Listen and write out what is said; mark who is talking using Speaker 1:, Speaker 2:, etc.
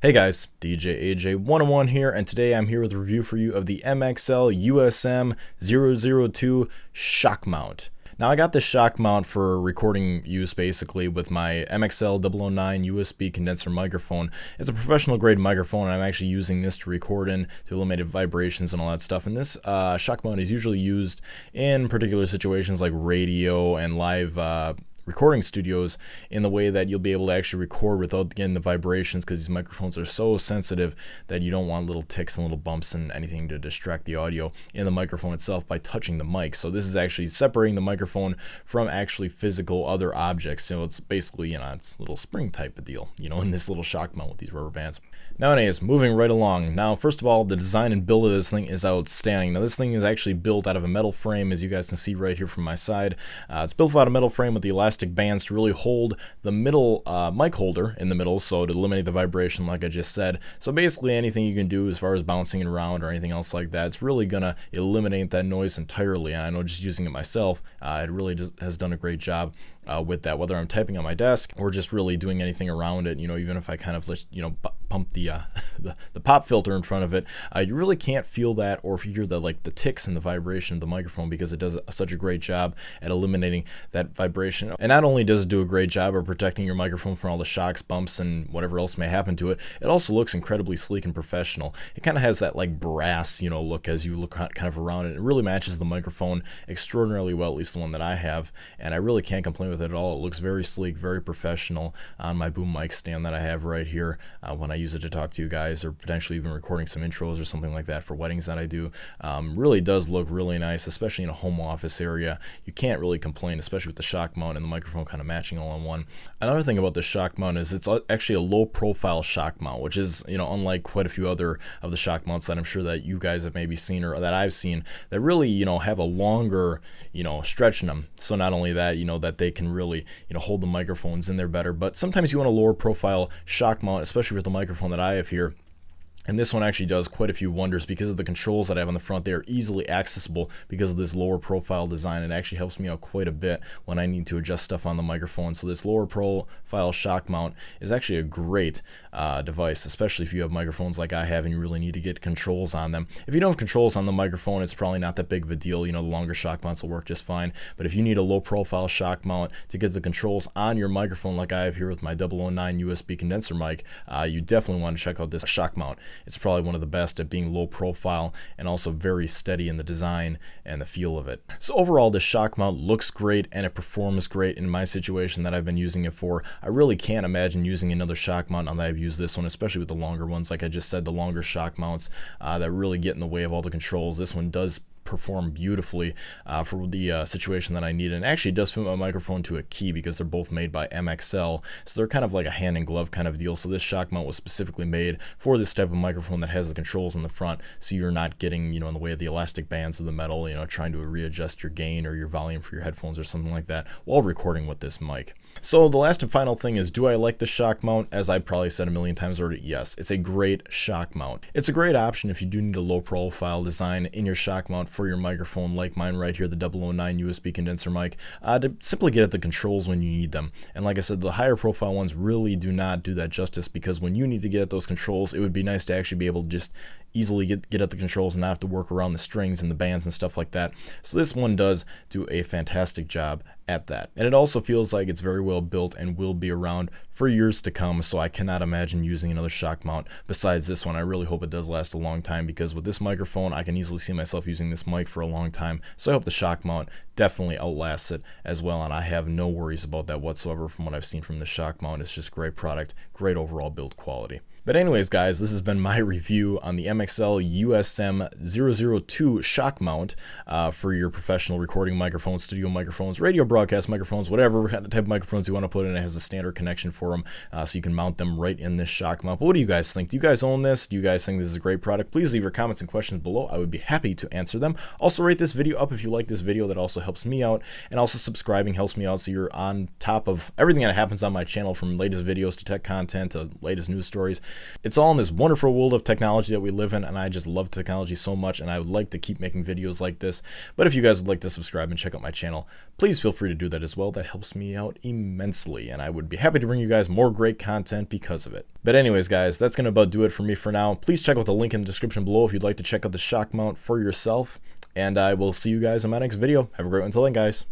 Speaker 1: Hey guys, DJ AJ101 here, and today I'm here with a review for you of the MXL USM-002 shock mount. Now I got this shock mount for recording use basically with my MXL 009 USB condenser microphone. It's a professional grade microphone and I'm actually using this to record in to eliminate vibrations and all that stuff. And this shock mount is usually used in particular situations like radio and live recording studios in the way that you'll be able to actually record without getting the vibrations, because these microphones are so sensitive that you don't want little ticks and little bumps and anything to distract the audio in the microphone itself by touching the mic. So this is actually separating the microphone from actually physical other objects. So it's basically, it's a little spring type of deal, in this little shock mount with these rubber bands. Now anyways, moving right along. Now first of all, the design and build of this thing is outstanding. Now this thing is actually built out of a metal frame, as you guys can see right here from my side. It's built out of a metal frame with the elastic bands to really hold the middle mic holder in the middle, so to eliminate the vibration like I just said. So basically anything you can do as far as bouncing it around or anything else like that, it's really gonna eliminate that noise entirely. And I know just using it myself, it really has done a great job with that, whether I'm typing on my desk or just really doing anything around it. Even if I kind of pump the the pop filter in front of it, you really can't feel that or hear the ticks and the vibration of the microphone, because it does such a great job at eliminating that vibration. And not only does it do a great job of protecting your microphone from all the shocks, bumps, and whatever else may happen to it, it also looks incredibly sleek and professional. It kind of has that brass look as you look kind of around it. It really matches the microphone extraordinarily well, at least the one that I have, and I really can't complain with it at all. It looks very sleek, very professional on my boom mic stand that I have right here when I use it to talk to you guys, or potentially even recording some intros or something like that for weddings that I do. Really does look really nice, especially in a home office area. You can't really complain, especially with the shock mount and the microphone kind of matching all in one. Another thing about the shock mount is it's actually a low profile shock mount, which is unlike quite a few other of the shock mounts that I'm sure that you guys have maybe seen or that I've seen, that really have a longer stretch in them. So not only that, that they can really hold the microphones in there better, but sometimes you want a lower profile shock mount, especially with the microphone that I have here. And this one actually does quite a few wonders because of the controls that I have on the front. They are easily accessible because of this lower profile design. It actually helps me out quite a bit when I need to adjust stuff on the microphone. So this lower profile shock mount is actually a great device, especially if you have microphones like I have and you really need to get controls on them. If you don't have controls on the microphone, it's probably not that big of a deal. The longer shock mounts will work just fine. But if you need a low profile shock mount to get the controls on your microphone like I have here with my 009 USB condenser mic, you definitely want to check out this shock mount. It's probably one of the best at being low profile and also very steady in the design and the feel of it. So overall, the shock mount looks great and it performs great in my situation that I've been using it for. I really can't imagine using another shock mount now that I've used this one, especially with the longer ones. Like I just said, the longer shock mounts that really get in the way of all the controls. This one does perform beautifully for the situation that I need, and actually does fit my microphone to a key because they're both made by MXL, so they're kind of like a hand in glove kind of deal. So this shock mount was specifically made for this type of microphone that has the controls in the front, so you're not getting in the way of the elastic bands of the metal, trying to readjust your gain or your volume for your headphones or something like that while recording with this mic. So the last and final thing is, do I like the shock mount? As I probably said a million times already, yes, it's a great shock mount. It's a great option if you do need a low profile design in your shock mount for your microphone, like mine right here, the 009 USB condenser mic, to simply get at the controls when you need them. And like I said, the higher profile ones really do not do that justice, because when you need to get at those controls, it would be nice to actually be able to just easily get at the controls and not have to work around the strings and the bands and stuff like that. So this one does do a fantastic job at that. And it also feels like it's very well built and will be around for years to come, so I cannot imagine using another shock mount besides this one. I really hope it does last a long time, because with this microphone I can easily see myself using this mic for a long time, so I hope the shock mount definitely outlasts it as well, and I have no worries about that whatsoever from what I've seen from the shock mount. It's just a great product, great overall build quality. But anyways guys, this has been my review on the MXL USM-002 shock mount for your professional recording microphones, studio microphones, radio broadcast microphones, whatever type of microphones you want to put in. It has a standard connection for them, so you can mount them right in this shock mount. But what do you guys think? Do you guys own this? Do you guys think this is a great product? Please leave your comments and questions below. I would be happy to answer them. Also rate this video up if you like this video. That also helps me out, and also subscribing helps me out, so you're on top of everything that happens on my channel, from latest videos to tech content to latest news stories. It's all in this wonderful world of technology that we live in, and I just love technology so much, and I would like to keep making videos like this. But if you guys would like to subscribe and check out my channel, please feel free free to do that as well. That helps me out immensely, and I would be happy to bring you guys more great content because of it. But anyways, guys, that's going to about do it for me for now. Please check out the link in the description below if you'd like to check out the shock mount for yourself, and I will see you guys in my next video. Have a great one until then, guys.